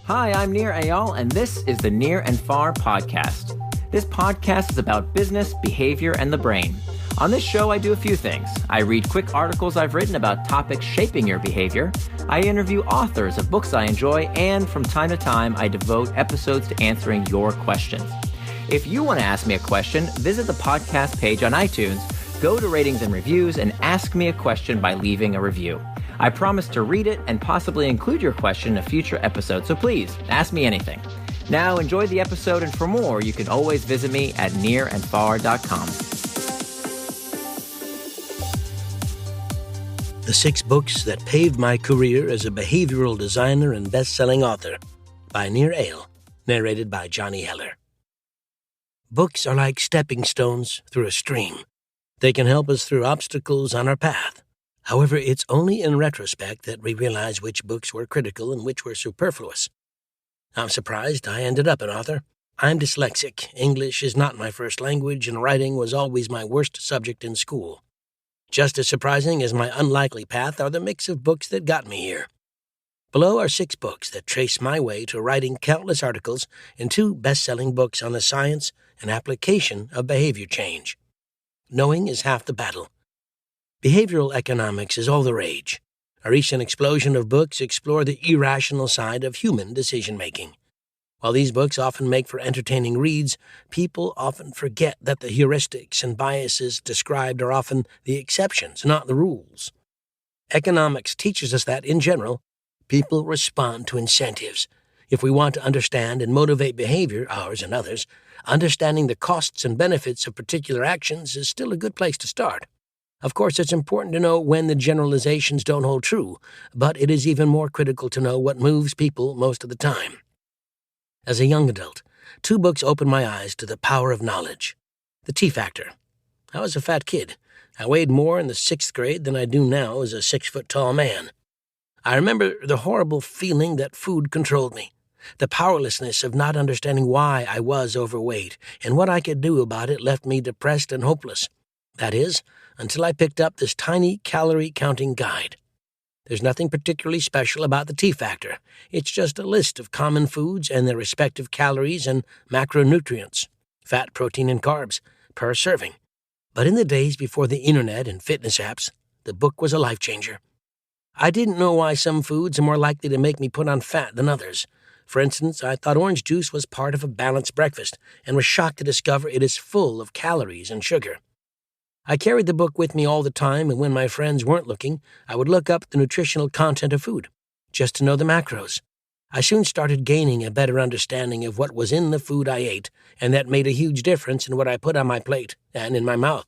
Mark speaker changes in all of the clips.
Speaker 1: Hi, I'm Nir Eyal, and this is the Near and Far podcast. This podcast is about business, behavior, and the brain. On this show, I do a few things. I read quick articles I've written about topics shaping your behavior. I interview authors of books I enjoy, and from time to time, I devote episodes to answering your questions. If you want to ask me a question, visit the podcast page on iTunes, go to ratings and reviews, and ask me a question by leaving a review. I promise to read it and possibly include your question in a future episode, so please, ask me anything. Now, enjoy the episode, and for more, you can always visit me at nearandfar.com.
Speaker 2: The 6 Books That Paved My Career as a Behavioral Designer and Bestselling Author by Nir Eyal, narrated by Johnny Heller. Books are like stepping stones through a stream. They can help us through obstacles on our path. However, it's only in retrospect that we realize which books were critical and which were superfluous. I'm surprised I ended up an author. I'm dyslexic. English is not my first language, and writing was always my worst subject in school. Just as surprising as my unlikely path are the mix of books that got me here. Below are 6 books that trace my way to writing countless articles and 2 best-selling books on the science and application of behavior change. Knowing is half the battle. Behavioral economics is all the rage. A recent explosion of books explore the irrational side of human decision-making. While these books often make for entertaining reads, people often forget that the heuristics and biases described are often the exceptions, not the rules. Economics teaches us that, in general, people respond to incentives. If we want to understand and motivate behavior, ours and others, understanding the costs and benefits of particular actions is still a good place to start. Of course, it's important to know when the generalizations don't hold true, but it is even more critical to know what moves people most of the time. As a young adult, 2 books opened my eyes to the power of knowledge. The T Factor. I was a fat kid. I weighed more in the 6th grade than I do now as a 6-foot-tall man. I remember the horrible feeling that food controlled me, the powerlessness of not understanding why I was overweight, and what I could do about it left me depressed and hopeless. That is, until I picked up this tiny calorie-counting guide. There's nothing particularly special about the T Factor. It's just a list of common foods and their respective calories and macronutrients, fat, protein, and carbs, per serving. But in the days before the internet and fitness apps, the book was a life-changer. I didn't know why some foods are more likely to make me put on fat than others. For instance, I thought orange juice was part of a balanced breakfast and was shocked to discover it is full of calories and sugar. I carried the book with me all the time, and when my friends weren't looking, I would look up the nutritional content of food, just to know the macros. I soon started gaining a better understanding of what was in the food I ate, and that made a huge difference in what I put on my plate and in my mouth.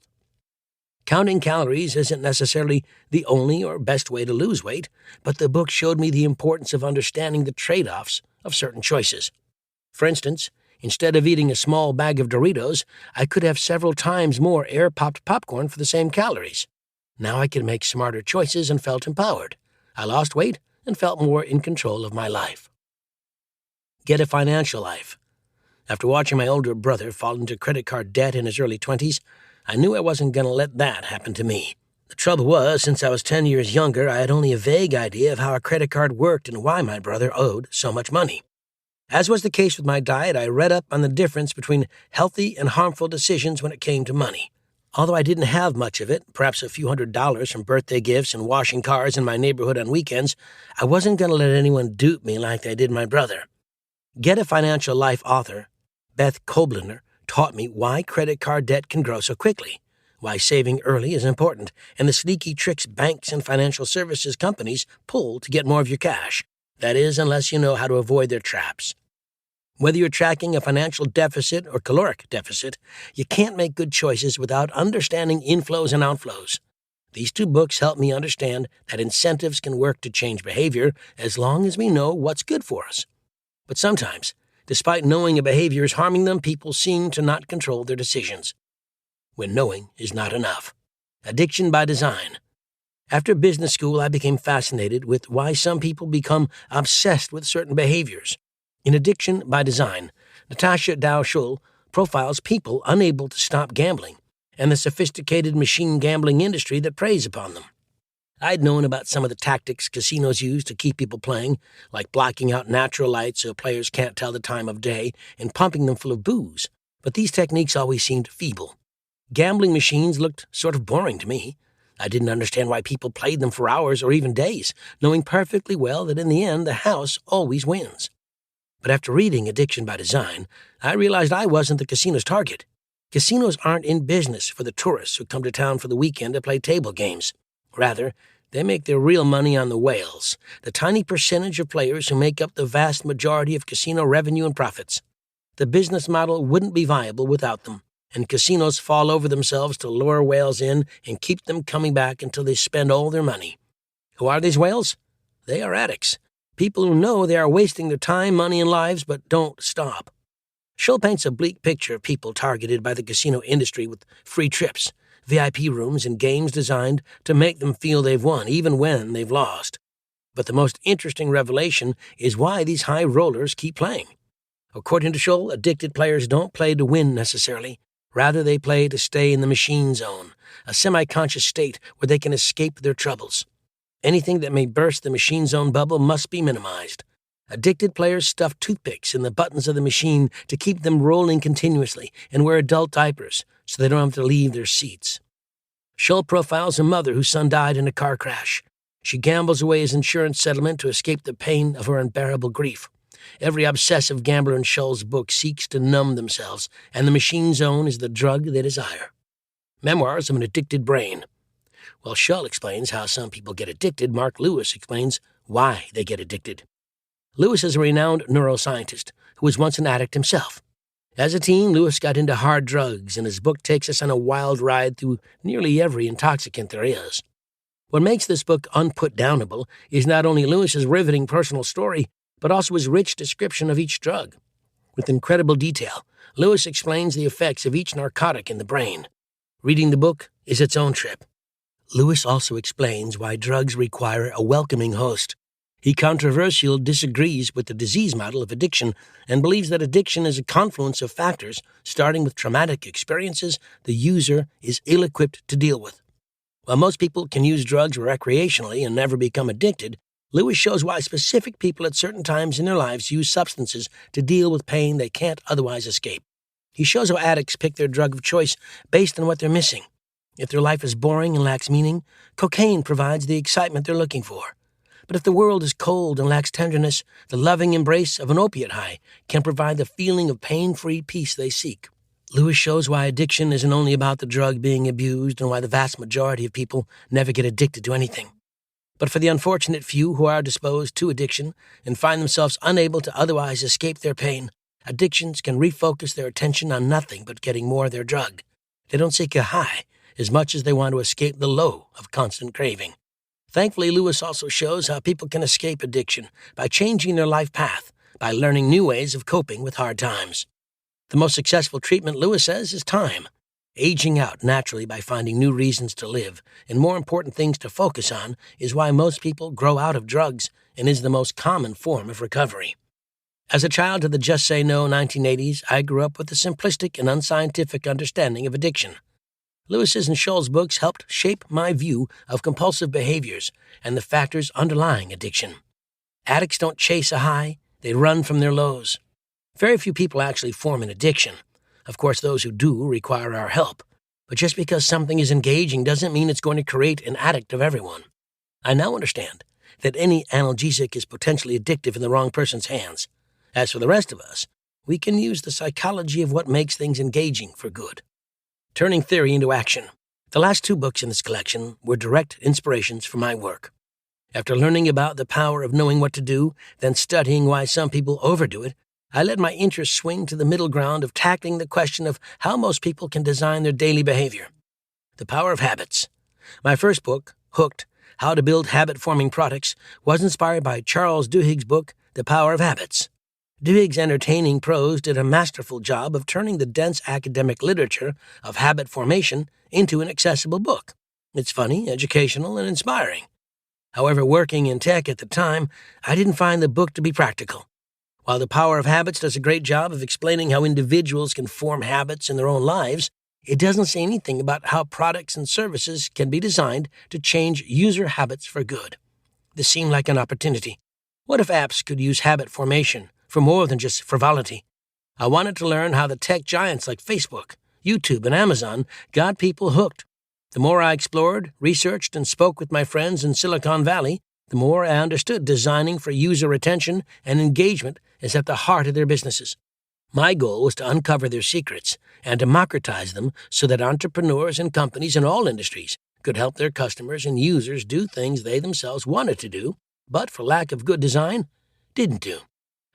Speaker 2: Counting calories isn't necessarily the only or best way to lose weight, but the book showed me the importance of understanding the trade-offs of certain choices. For instance, instead of eating a small bag of Doritos, I could have several times more air-popped popcorn for the same calories. Now I could make smarter choices and felt empowered. I lost weight and felt more in control of my life. Get a Financial Life. After watching my older brother fall into credit card debt in his early 20s, I knew I wasn't going to let that happen to me. The trouble was, since I was 10 years younger, I had only a vague idea of how a credit card worked and why my brother owed so much money. As was the case with my diet, I read up on the difference between healthy and harmful decisions when it came to money. Although I didn't have much of it, perhaps a few $100s from birthday gifts and washing cars in my neighborhood on weekends, I wasn't going to let anyone dupe me like they did my brother. Get a Financial Life author, Beth Kobliner, taught me why credit card debt can grow so quickly, why saving early is important, and the sneaky tricks banks and financial services companies pull to get more of your cash. That is, unless you know how to avoid their traps. Whether you're tracking a financial deficit or caloric deficit, you can't make good choices without understanding inflows and outflows. These 2 books help me understand that incentives can work to change behavior as long as we know what's good for us. But sometimes, despite knowing a behavior is harming them, people seem to not control their decisions. When knowing is not enough. Addiction by Design. After business school, I became fascinated with why some people become obsessed with certain behaviors. In Addiction by Design, Natasha Dow-Schull profiles people unable to stop gambling and the sophisticated machine gambling industry that preys upon them. I'd known about some of the tactics casinos use to keep people playing, like blocking out natural light so players can't tell the time of day and pumping them full of booze, but these techniques always seemed feeble. Gambling machines looked sort of boring to me. I didn't understand why people played them for hours or even days, knowing perfectly well that in the end the house always wins. But after reading Addiction by Design, I realized I wasn't the casino's target. Casinos aren't in business for the tourists who come to town for the weekend to play table games. Rather, they make their real money on the whales, the tiny percentage of players who make up the vast majority of casino revenue and profits. The business model wouldn't be viable without them, and casinos fall over themselves to lure whales in and keep them coming back until they spend all their money. Who are these whales? They are addicts, people who know they are wasting their time, money, and lives but don't stop. Shull paints a bleak picture of people targeted by the casino industry with free trips, VIP rooms, and games designed to make them feel they've won, even when they've lost. But the most interesting revelation is why these high rollers keep playing. According to Shull, addicted players don't play to win necessarily. Rather, they play to stay in the machine zone, a semi-conscious state where they can escape their troubles. Anything that may burst the machine zone bubble must be minimized. Addicted players stuff toothpicks in the buttons of the machine to keep them rolling continuously and wear adult diapers so they don't have to leave their seats. Shull profiles a mother whose son died in a car crash. She gambles away his insurance settlement to escape the pain of her unbearable grief. Every obsessive gambler in Shull's book seeks to numb themselves, and the machine zone is the drug they desire. Memoirs of an Addicted Brain. While Shull explains how some people get addicted, Mark Lewis explains why they get addicted. Lewis is a renowned neuroscientist who was once an addict himself. As a teen, Lewis got into hard drugs, and his book takes us on a wild ride through nearly every intoxicant there is. What makes this book unputdownable is not only Lewis's riveting personal story, but also his rich description of each drug. With incredible detail, Lewis explains the effects of each narcotic in the brain. Reading the book is its own trip. Lewis also explains why drugs require a welcoming host. He controversially disagrees with the disease model of addiction and believes that addiction is a confluence of factors, starting with traumatic experiences the user is ill-equipped to deal with. While most people can use drugs recreationally and never become addicted, Lewis shows why specific people at certain times in their lives use substances to deal with pain they can't otherwise escape. He shows how addicts pick their drug of choice based on what they're missing. If their life is boring and lacks meaning, cocaine provides the excitement they're looking for. But if the world is cold and lacks tenderness, the loving embrace of an opiate high can provide the feeling of pain-free peace they seek. Lewis shows why addiction isn't only about the drug being abused and why the vast majority of people never get addicted to anything. But for the unfortunate few who are disposed to addiction and find themselves unable to otherwise escape their pain, addictions can refocus their attention on nothing but getting more of their drug. They don't seek a high as much as they want to escape the low of constant craving. Thankfully, Lewis also shows how people can escape addiction by changing their life path, by learning new ways of coping with hard times. The most successful treatment, Lewis says, is time. Aging out naturally by finding new reasons to live and more important things to focus on is why most people grow out of drugs and is the most common form of recovery. As a child of the Just Say No 1980s, I grew up with a simplistic and unscientific understanding of addiction. Lewis's and Shull's books helped shape my view of compulsive behaviors and the factors underlying addiction. Addicts don't chase a high, they run from their lows. Very few people actually form an addiction. Of course, those who do require our help. But just because something is engaging doesn't mean it's going to create an addict of everyone. I now understand that any analgesic is potentially addictive in the wrong person's hands. As for the rest of us, we can use the psychology of what makes things engaging for good. Turning theory into action. The last 2 books in this collection were direct inspirations for my work. After learning about the power of knowing what to do, then studying why some people overdo it, I let my interest swing to the middle ground of tackling the question of how most people can design their daily behavior. The Power of Habits. My first book, Hooked, How to Build Habit-Forming Products, was inspired by Charles Duhigg's book, The Power of Habits. Duhigg's entertaining prose did a masterful job of turning the dense academic literature of habit formation into an accessible book. It's funny, educational, and inspiring. However, working in tech at the time, I didn't find the book to be practical. While The Power of Habits does a great job of explaining how individuals can form habits in their own lives, It doesn't say anything about how products and services can be designed to change user habits for good. This seemed like an opportunity. What if apps could use habit formation for more than just frivolity? I wanted to learn how the tech giants like Facebook, YouTube, and Amazon got people hooked. The more I explored, researched, and spoke with my friends in Silicon Valley, the more I understood designing for user retention and engagement is at the heart of their businesses. My goal was to uncover their secrets and democratize them so that entrepreneurs and companies in all industries could help their customers and users do things they themselves wanted to do, but for lack of good design, didn't do.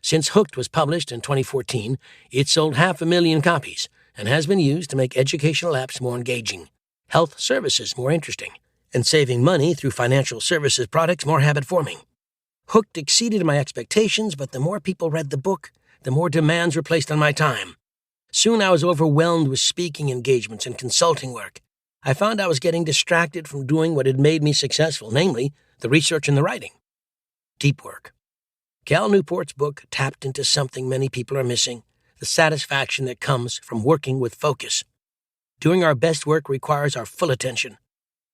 Speaker 2: Since Hooked was published in 2014, it sold 500,000 copies and has been used to make educational apps more engaging, health services more interesting, and saving money through financial services products more habit-forming. Hooked exceeded my expectations, but the more people read the book, the more demands were placed on my time. Soon I was overwhelmed with speaking engagements and consulting work. I found I was getting distracted from doing what had made me successful, namely, the research and the writing. Deep work. Cal Newport's book tapped into something many people are missing, the satisfaction that comes from working with focus. Doing our best work requires our full attention.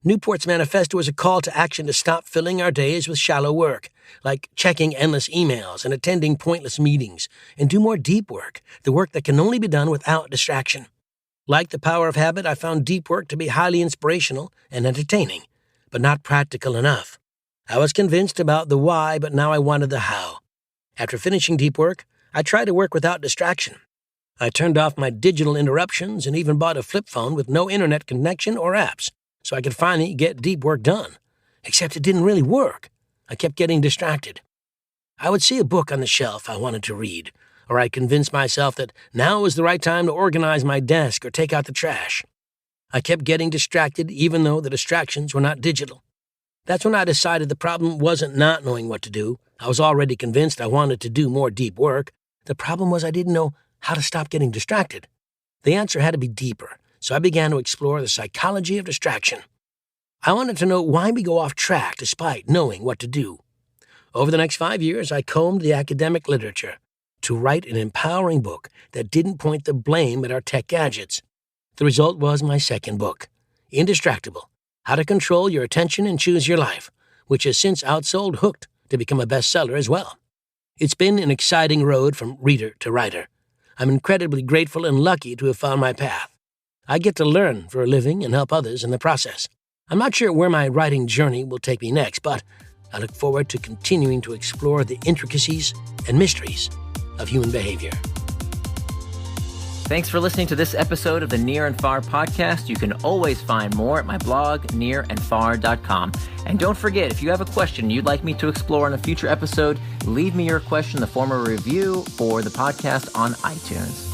Speaker 2: Newport's manifesto is a call to action to stop filling our days with shallow work, like checking endless emails and attending pointless meetings, and do more deep work, the work that can only be done without distraction. Like The Power of Habit, I found deep work to be highly inspirational and entertaining, but not practical enough. I was convinced about the why, but now I wanted the how. After finishing deep work, I tried to work without distraction. I turned off my digital interruptions and even bought a flip phone with no internet connection or apps, so I could finally get deep work done. Except it didn't really work. I kept getting distracted. I would see a book on the shelf I wanted to read, or I'd convince myself that now was the right time to organize my desk or take out the trash. I kept getting distracted even though the distractions were not digital. That's when I decided the problem wasn't not knowing what to do. I was already convinced I wanted to do more deep work. The problem was I didn't know how to stop getting distracted. The answer had to be deeper, so I began to explore the psychology of distraction. I wanted to know why we go off track despite knowing what to do. Over the next 5 years, I combed the academic literature to write an empowering book that didn't point the blame at our tech gadgets. The result was my second book, Indistractable: How to Control Your Attention and Choose Your Life, which has since outsold Hooked to become a bestseller as well. It's been an exciting road from reader to writer. I'm incredibly grateful and lucky to have found my path. I get to learn for a living and help others in the process. I'm not sure where my writing journey will take me next, but I look forward to continuing to explore the intricacies and mysteries of human behavior.
Speaker 1: Thanks for listening to this episode of the Near and Far podcast. You can always find more at my blog, nearandfar.com. And don't forget, if you have a question you'd like me to explore in a future episode, leave me your question in the form of a review for the podcast on iTunes.